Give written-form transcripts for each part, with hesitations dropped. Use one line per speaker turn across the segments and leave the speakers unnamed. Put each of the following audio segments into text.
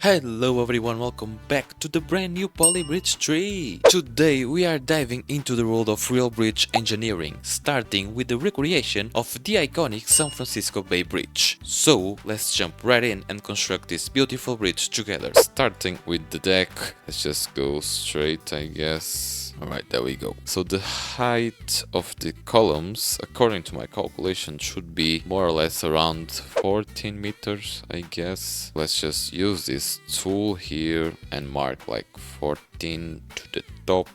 Hello everyone, welcome back to the brand new Polybridge tree. Today we are diving into the world of real bridge engineering, starting with the recreation of the iconic San Francisco Bay Bridge. So let's jump right in and construct this beautiful bridge together. Starting with the deck, let's just go straight, I guess. Alright, there we go. So the height of the columns, according to my calculation, should be more or less around 14 meters, I guess. Let's just use this tool here and mark like 14 to the top.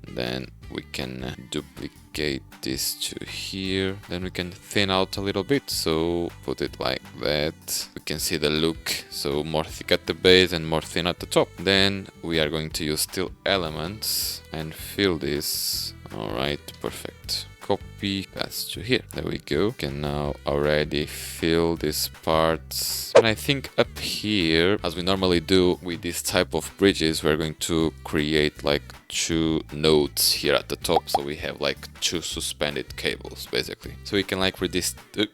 Then we can duplicate this to here. Then we can thin out a little bit, so put it like that. We can see the look, so more thick at the base and more thin at the top. Then we are going to use steel elements and fill this. Alright, perfect. Copy, paste to here. There we go. Can now already fill these parts. And I think up here, as we normally do with this type of bridges, we're going to create like two nodes here at the top. So we have like two suspended cables, basically. So we can like redistribute.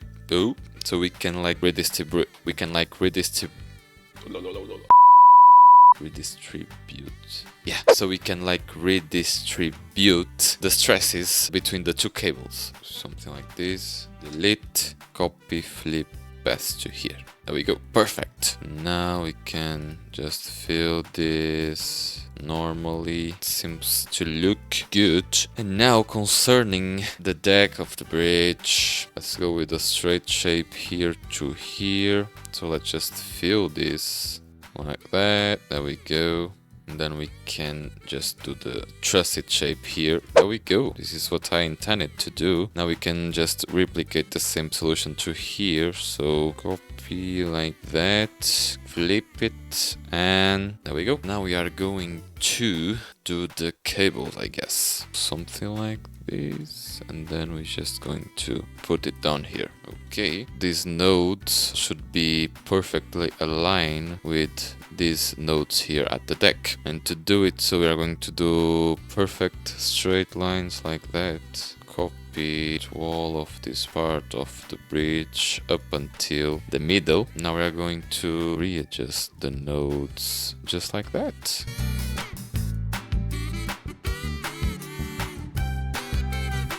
Yeah, so we can like redistribute the stresses between the two cables. Something like this. Delete, copy, flip, paste to here. There we go. Perfect. Now we can just fill this normally. It seems to look good. And now concerning the deck of the bridge, let's go with a straight shape here to here. So let's just fill this like that. There we go. And then we can just do the trusted shape here. There we go. This is what I intended to do. Now we can just replicate the same solution to here. So copy like that, flip it, and there we go. Now we are going to do the cables, I guess. Something like this. And then we're just going to put it down here. Okay. These nodes should be perfectly aligned with these nodes here at the deck. And to do it, so we are going to do perfect straight lines like that. Copy all of this part of the bridge up until the middle. Now we are going to readjust the nodes just like that.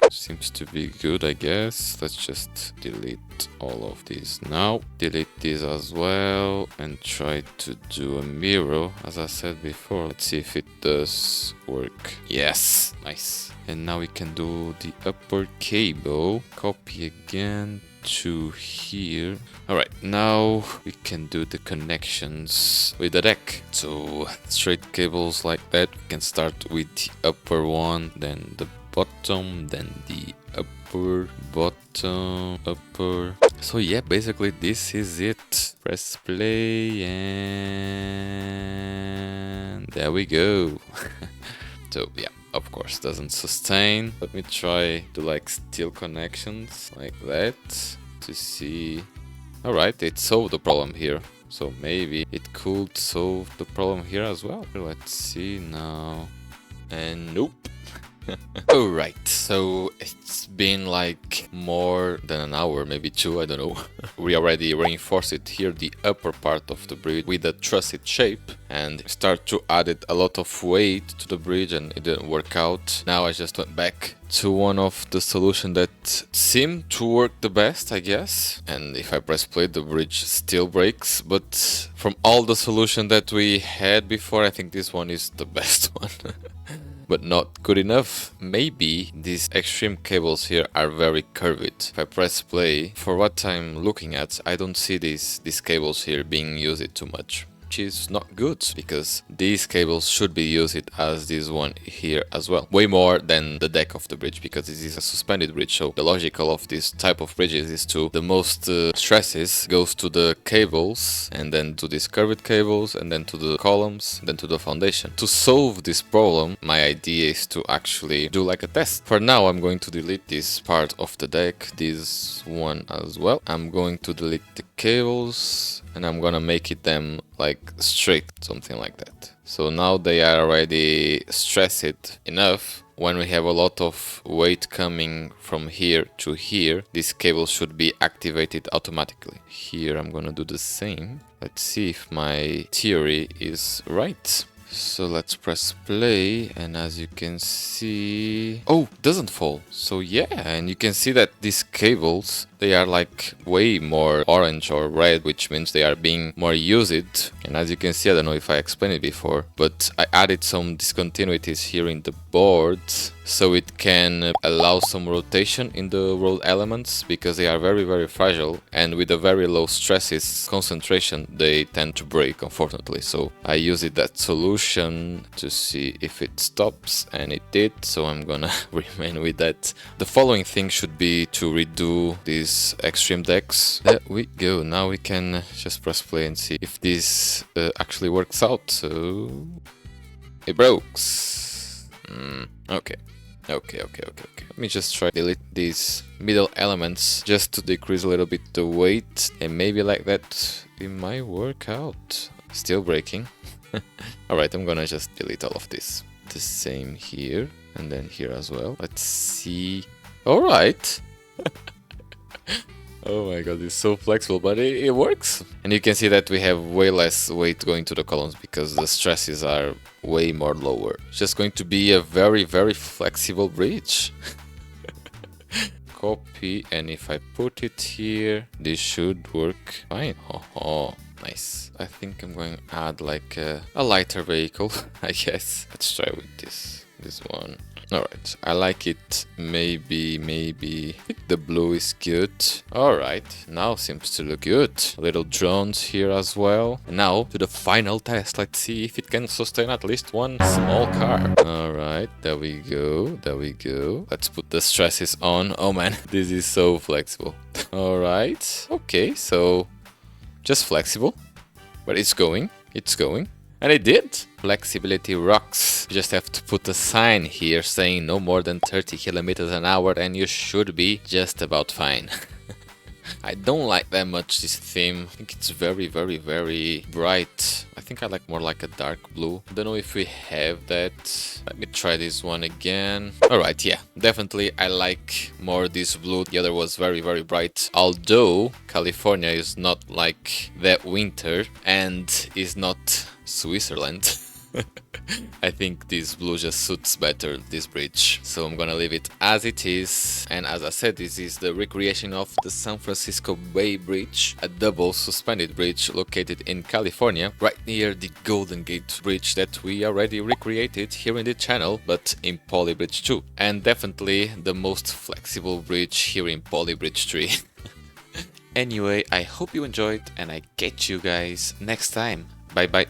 Seems to be good, I guess. Let's just delete all of these now. Delete this as well and try to do a mirror as I said before. Let's see if it does work. Yes, nice. And now we can do the upper cable. Copy again to here. Alright, now we can do the connections with the deck. So straight cables like that. We can start with the upper one, then the bottom, then the upper, bottom, upper. So yeah, basically this is it. Press play and there we go. So yeah, of course doesn't sustain. Let me try to like steel connections like that to see. Alright, it solved the problem here. So maybe it could solve the problem here as well. Let's see now. And nope. Alright, so it's been like more than an hour, maybe two, I don't know. We already reinforced it here, the upper part of the bridge with a trusted shape, and start to add it a lot of weight to the bridge and it didn't work out. Now I just went back to one of the solution that seemed to work the best, I guess. And if I press play, the bridge still breaks, but from all the solution that we had before, I think this one is the best one. But not good enough. Maybe these extreme cables here are very curved. If I press play, for what I'm looking at, I don't see these cables here being used too much. Which is not good, because these cables should be used as this one here as well. Way more than the deck of the bridge, because this is a suspended bridge. So the logical of this type of bridges is to the most stresses goes to the cables, and then to these curved cables, and then to the columns, then to the foundation. To solve this problem, my idea is to actually do like a test. For now, I'm going to delete this part of the deck, this one as well. I'm going to delete the cables, and I'm gonna make it them like straight, something like that. So now they are already stressed enough. when we have a lot of weight coming from here to here, this cable should be activated automatically. Here I'm gonna do the same. Let's see if my theory is right. So let's press play, and as you can see, oh, doesn't fall. So yeah, and you can see that these cables, they are like way more orange or red, which means they are being more used. And as you can see, I don't know if I explained it before, but I added some discontinuities here in the board so it can allow some rotation in the rolled elements, because they are very fragile, and with a very low stresses concentration they tend to break, unfortunately. So I used that solution to see if it stops, and it did, so I'm gonna remain with that. The following thing should be to redo these extreme decks. There we go. Now we can just press play and see if this actually works out. So it broke. Okay. Let me just try delete these middle elements just to decrease a little bit the weight, and maybe like that it might work out. Still breaking. Alright, I'm gonna just delete all of this. The same here, and then here as well. Let's see. Alright. Oh my god, it's so flexible, but it works. And you can see that we have way less weight going to the columns because the stresses are way more lower. It's just going to be a very flexible bridge. Copy, and if I put it here, this should work fine. Oh, nice. I think I'm going to add like a lighter vehicle, I guess. Let's try with this one. Alright, I like it. Maybe. I think the blue is good. Alright, now seems to look good. Little drones here as well. And now to the final test. Let's see if it can sustain at least one small car. Alright, there we go. Let's put the stresses on. Oh man, this is so flexible. Alright, okay, so just flexible. But it's going. And it did! Flexibility rocks. You just have to put a sign here saying no more than 30 kilometers an hour and you should be just about fine. I don't like that much this theme. I think it's very bright. I think I like more like a dark blue. I don't know if we have that. Let me try this one again. Alright, yeah, definitely I like more this blue. The other was very bright. Although California is not like that winter and is not Switzerland. I think this blue just suits better this bridge, so I'm gonna leave it as it is. And as I said, this is the recreation of the San Francisco Bay Bridge, a double suspended bridge located in California, right near the Golden Gate Bridge that we already recreated here in the channel, but in Poly Bridge 2, and definitely the most flexible bridge here in Poly Bridge 3. Anyway, I hope you enjoyed, and I catch you guys next time. Bye bye.